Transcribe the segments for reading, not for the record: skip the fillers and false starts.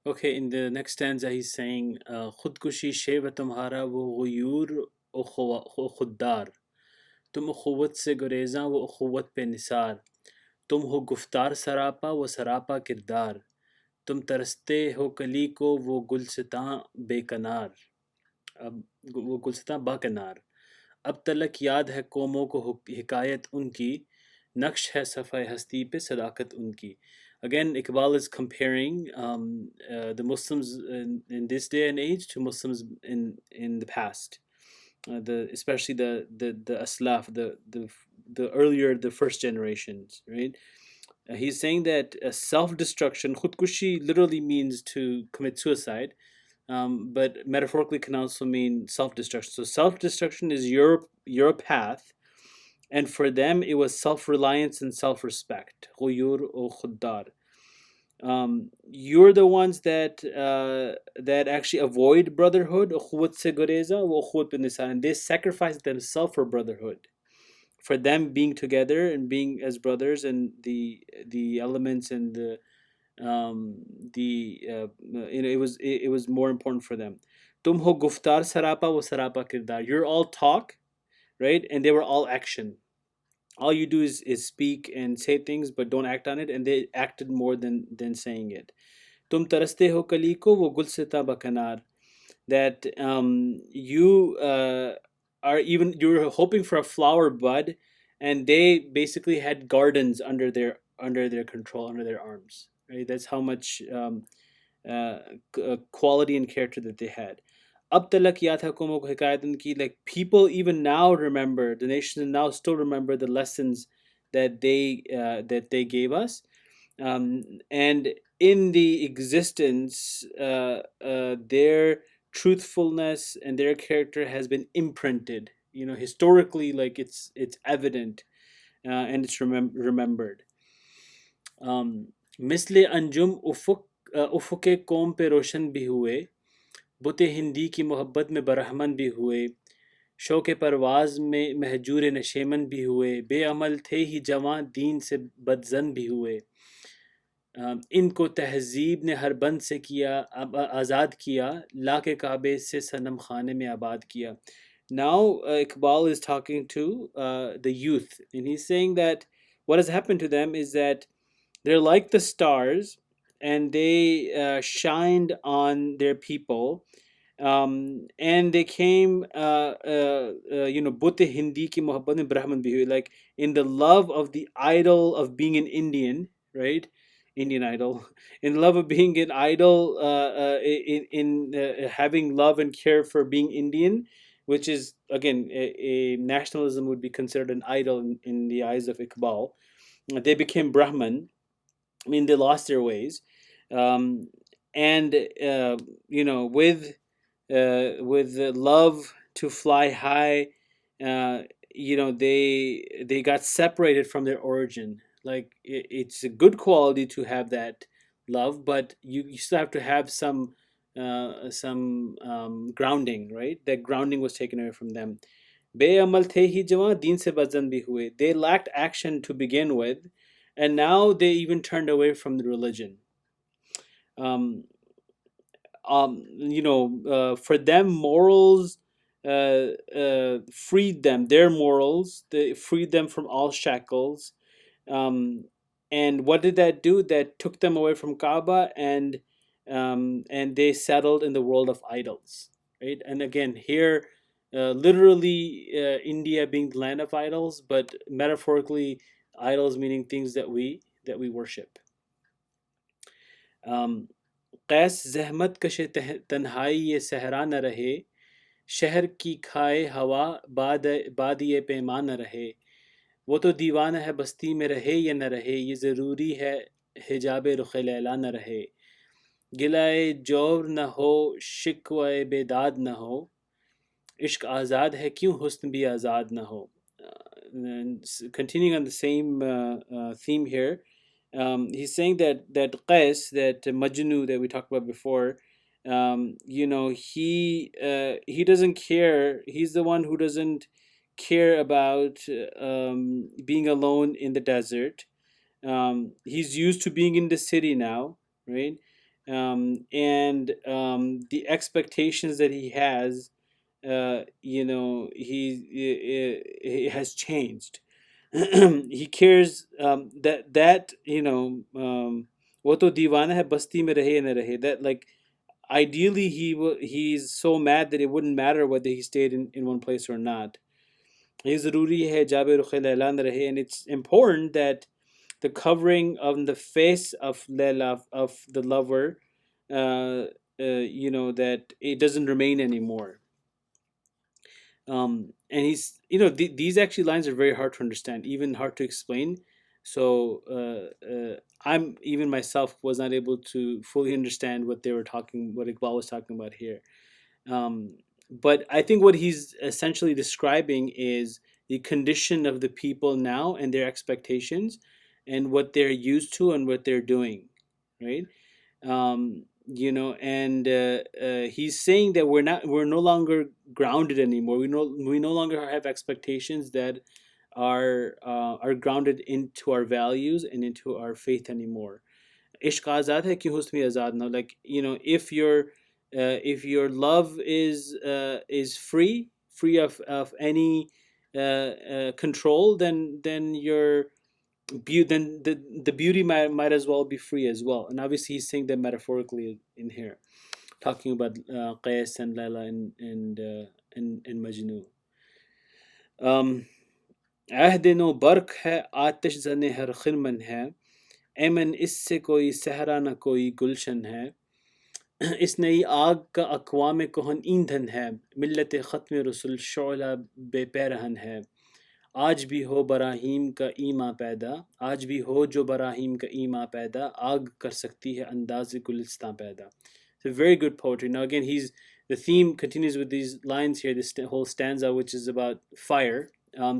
Okay, in the next stanza, he's saying, "खुदकुशी शेव तुम्हारा वो गुयूर ओ खुददार तुम उखुवत से गुरेज़ां वो उखुवत पे निसार तुम हो गुफ्तार सरापा वो सरापा किरदार तुम तरसते हो कली को वो गुलसितां बेकनार अब वो गुलसितां बाकनार अब तलक याद है कौमों को हिकायत उनकी नक्श है सफ़े हस्ती पे सदाकत उनकी." Again, Iqbal is comparing the Muslims in this day and age to Muslims in the past, the especially the aslaf, the earlier, the first generations, right? He's saying that self-destruction, khudkushi, literally means to commit suicide, but metaphorically can also mean self-destruction. So self-destruction is your path, and for them it was self-reliance and self-respect. Ghuyur o khuddar. You're the ones that actually avoid brotherhood, ukhuwat se gureza, wa ukhuwat bin nisan, and they sacrifice themselves for brotherhood, for them being together and being as brothers, and the elements and the it was more important for them. Tum ho guftar sarapa wa sarapa kirdar. You're all talk, right? And they were all action. All you do is speak and say things, but don't act on it. And they acted more than saying it. Tum taraste ho kali ko wo gulsita bakanar. That you you're hoping for a flower bud, and they basically had gardens under their control, under their arms. Right? That's how much uh, quality and character that they had. Ab talak yaad hai qawmon ko hikayat unki, like people even now remember, the nations now still remember the lessons that they gave us, and in the existence, their truthfulness and their character has been imprinted. Historically, like it's evident, and it's remembered. मिसले अंजुम उफ़ुक़ कौम पे रोशन भी हुए, बुते हिंदी की मोहब्बत में बरहमन भी हुए, शौक़ परवाज़ में महजूर नशेमन भी हुए, बेअमल थे ही जवां दीन से बदज़न भी हुए। इनको तहज़ीब ने हर बंद से किया, अब आज़ाद किया, लाके काबे से सनम खाने में आबाद किया. Now Iqbal is talking to the youth, and he's saying that what has happened to them is that they're like the stars, and they shined on their people, and they came, butte Hindi ki mohabbat mein Brahman bhi hui, like in the love of the idol of being an Indian, right? Indian idol, in love of being an idol, in having love and care for being Indian, which is again a nationalism would be considered an idol in the eyes of Iqbal. They became Brahman. I mean, they lost their ways, um, and with the love to fly high, they got separated from their origin. Like it's a good quality to have that love, but you still have to have some grounding, right? That grounding was taken away from them. बेअमल थे ही जवां दीन से बदजन भी हुए. They lacked action to begin with, and now they even turned away from the religion. Um, for them, morals freed them. Their morals, they freed them from all shackles. Um, and what did that do? That took them away from Kaaba, and they settled in the world of idols, right? And again, here, literally, India being the land of idols, but metaphorically, idols meaning things that we worship. Um, कैस ज़हमत कशे तन्हाई ये सहरा न रहे शहर की खाए हवा बाद ये पैमा न रहे वो तो दीवाना है बस्ती में रहे या न रहे ये ज़रूरी है हिजाब रुख लैला न रहे गिलाए जोर न हो शिकवे बेदाद न हो इश्क आज़ाद है क्यों हुस्न भी आज़ाद न हो. And continuing on the same theme here, he's saying that Qais, that Majnu that we talked about before, he doesn't care. He's the one who doesn't care about being alone in the desert. He's used to being in the city now, right? and the expectations that he has, he has changed. He cares that वो तो दीवाना है बस्ती में रहे या न रहे, that like ideally he's so mad that it wouldn't matter whether he stayed in one place or not. ये ज़रूरी है जाबे रुख लैला न रहे, and it's important that the covering on the face of Leila, of the lover, that it doesn't remain anymore. And these actually lines are very hard to understand, even hard to explain. So I'm even myself was not able to fully understand what what Iqbal was talking about here. Um, but I think what he's essentially describing is the condition of the people now and their expectations and what they're used to and what they're doing, right? And he's saying that we're no longer grounded anymore. We no longer have expectations that are grounded into our values and into our faith anymore. इश्क आज़ाद है कि हुस्न भी आज़ाद ना, like if your love is free of any control, then your then the beauty might as well be free as well. And obviously he's saying that metaphorically in here, talking about Qais and Layla and Majnun. um, अहद नो बर्क है आतिश जने हर खिरमन है, एमन इससे कोई सहरा न कोई गुलशन है, इस नई आग का अक़वाम कोहन ईंधन है, मिल्लत ख़त्म रसुल शोला बेपैरहन है, आज भी हो बराहीम का ईमा पैदा, आज भी हो जो बराहीम का ईमा पैदा, आग कर सकती है अंदाज़ गुलिस्तां पैदा. It's a very good poetry. Now again, the theme continues with these lines here, this whole stanza, which is about fire.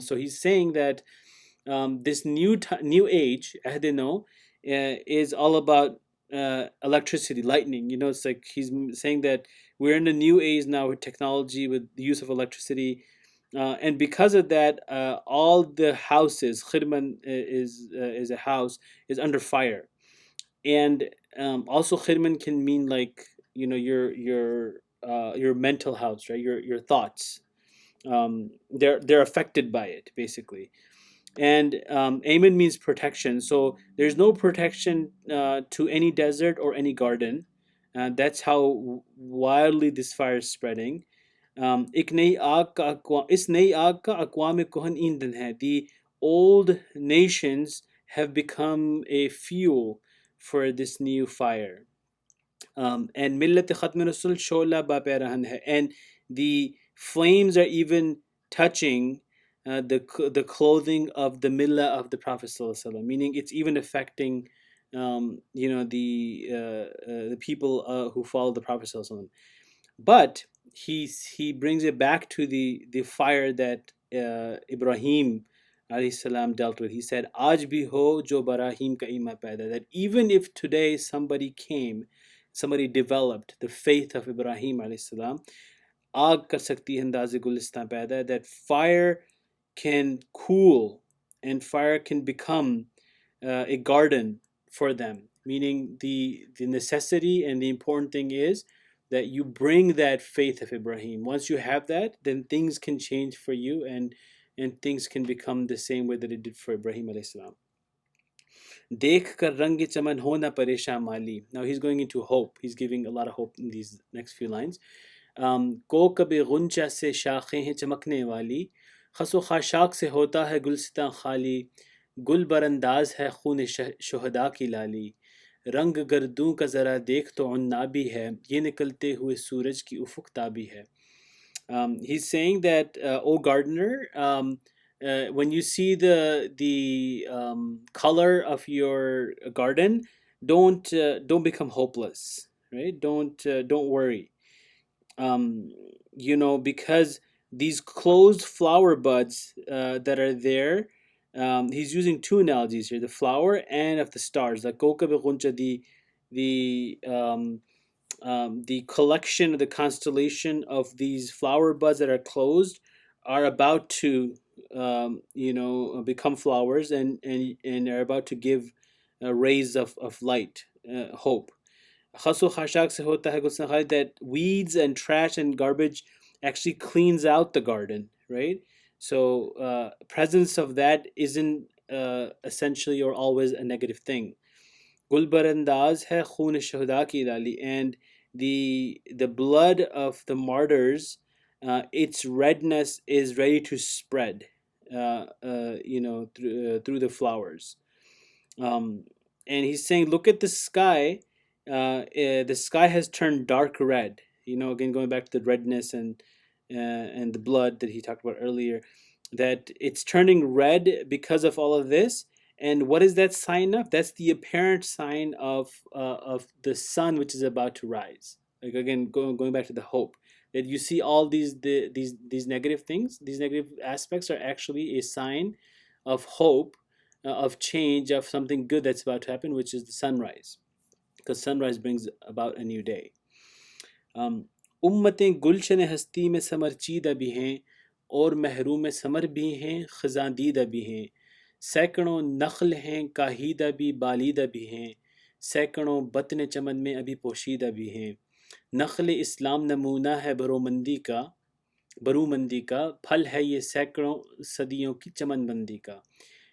So he's saying that this new age, Ahdino, is all about electricity, lightning. It's like he's saying that we're in a new age now with technology, with the use of electricity, and because of that, all the houses, khidman is a house, is under fire. And also khidman can mean like your mental house, right? Your thoughts. They're affected by it basically. And Amen means protection. So there's no protection to any desert or any garden. That's how wildly this fire is spreading. एक नई आग का इस नई आग का अक़वाम Kohn ईंधन है. The old nations have become a fuel for this new fire. And millat khatm rasul shola ba perahan hai. And the flames are even touching the clothing of the millah of the Prophet Sallallahu Alaihi Wasallam, meaning it's even affecting the people who follow the Prophet Sallallahu Alaihi Wasallam. But he brings it back to the fire that Ibrahim alayhi salam dealt with. He said, "Aj bhi ho jo barahim ka ima paida." That even if today somebody developed the faith of Ibrahim alayhi salam, आग कर सकती है अंदाज़े गुलिस्तां पैदा, that fire can cool and fire can become a garden for them, meaning the necessity and the important thing is that you bring that faith of Ibrahim. Once you have that, then things can change for you, and things can become the same way that it did for Ibrahim alayhi salam. देख कर रंग चमन हो ना परेशान माली. Now he's going into hope. He's giving a lot of hope in these next few lines. को कभी गुंचा से शाखें हैं चमकने वाली, खसो खाशाक से होता है गुलसितां खाली, गुल बरंदाज है खून शुहदा की लाली, रंग गर्दों का ज़रा देख तो उन्ना भी है, ये निकलते हुए सूरज की उफुक ताबी है. He's saying that, O gardener, when you see the color of your garden, don't become hopeless, right? Don't worry, um, because these closed flower buds that are there. He's using two analogies here: the flower and of the stars. Like Kokab Guncha, the collection, the constellation of these flower buds that are closed are about to become flowers, and are about to give rays of light, hope. खसो खाशाक से होता है गुस्सा Khalid, that weeds and trash and garbage actually cleans out the garden, right? So presence of that isn't essentially or always a negative thing. Gulbarandaz hai khoon shuhada ki lali, and the blood of the martyrs, its redness is ready to spread, through the flowers. Um, and he's saying, look at the sky. The sky has turned dark red. Again going back to the redness and the blood that he talked about earlier, that it's turning red because of all of this. And what is that sign of? That's the apparent sign of the sun, which is about to rise. Like again, going back to the hope, that you see all these negative things, these negative aspects are actually a sign of hope, of change, of something good that's about to happen, which is the sunrise, because sunrise brings about a new day. उम्मतें गुलशन हस्ती में समरचीदा भी हैं, और महरूम summer भी हैं, खजादीदा भी हैं, सैकड़ों नखल हैं काहीदा भी बालीदा भी हैं, सैकड़ों बतन चमन में अभी पोशीदा भी हैं, नखल इस्लाम नमूना है बरूमंदी का, फल है ये सैकड़ों सदियों की चमनबंदी का.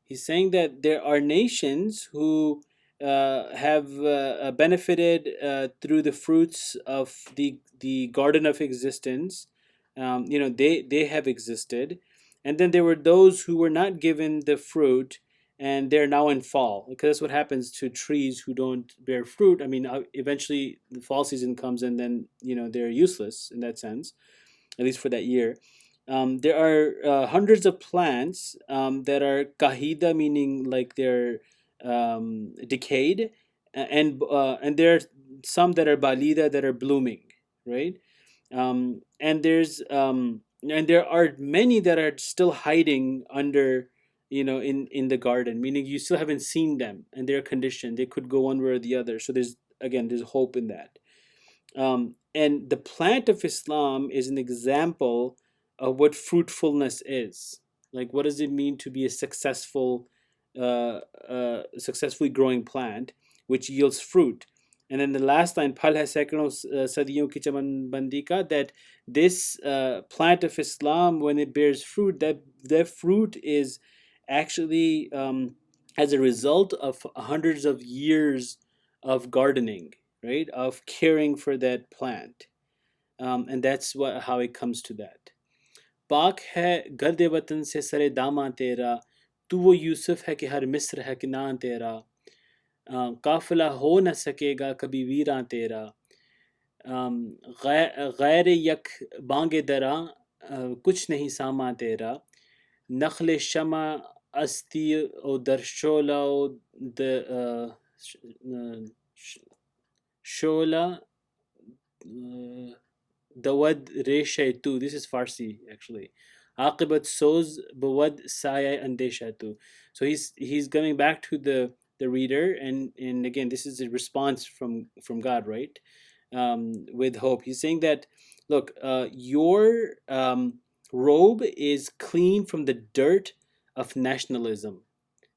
He's saying that there are nations who have benefited through the fruits of the garden of existence. They have existed, and then there were those who were not given the fruit, and they're now in fall, because that's what happens to trees who don't bear fruit. I mean, eventually the fall season comes, and then they're useless in that sense, at least for that year. There are hundreds of plants that are kahida, meaning like they're decayed, and there are some that are balida, that are blooming, right? And there are many that are still hiding under, in the garden, meaning you still haven't seen them, and they're conditioned. They could go one way or the other. So there's hope in that. And the plant of Islam is an example of what fruitfulness is. Like, what does it mean to be a successfully growing plant, which yields fruit? And then the last line, "Phal hai saikodon sadiyon ki chamanbandi ka," that this plant of Islam, when it bears fruit, that fruit is actually as a result of hundreds of years of gardening, right? Of caring for that plant. And that's how it comes to that. पाक है गर्द वतन से सरे दामा तेरा, तू वो यूसुफ है कि हर मिस्र है कि ना तेरा, काफिला हो न सकेगा कभी वीरा तेरा, गैर यक बांगे दरा, कुछ नहीं सामा तेरा, नखल शमा अस्ती ओ दरशोला ओ शोला Dawad Reshaitu. This is Farsi actually. Aqibat soz bawad saya andeshatu. So he's coming back to the reader, and again, this is a response from God, right? With hope. He's saying that, look, your robe is clean from the dirt of nationalism,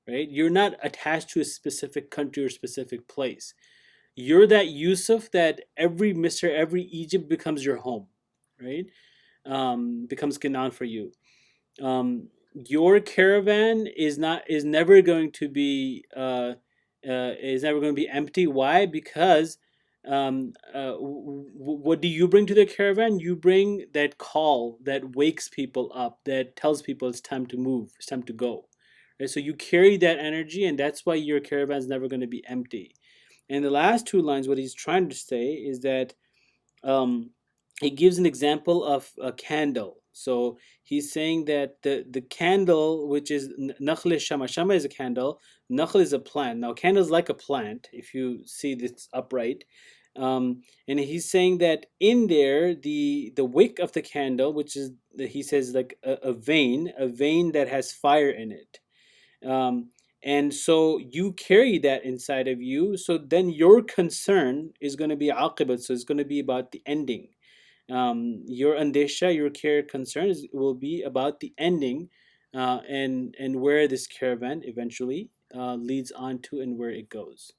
right? You're not attached to a specific country or specific place. You're that Yusuf that every Misr, every Egypt becomes your home, right? Becomes Canaan for you. Your caravan is never going to be empty. Why? Because what do you bring to the caravan? You bring that call that wakes people up, that tells people it's time to move, it's time to go. Right? So you carry that energy, and that's why your caravan is never going to be empty. And the last two lines, what he's trying to say is that um, he gives an example of a candle. So he's saying that the candle, which is nakhl shama, shama is a candle, nakhl is a plant. Now, candle is like a plant, if you see this upright. And he's saying that in there, the wick of the candle, which is, he says, like a vein that has fire in it. Um, and so you carry that inside of you. So then your concern is going to be aqibat. So it's going to be about the ending. Your andesha, your care concerns will be about the ending, and where this caravan eventually leads on to, and where it goes.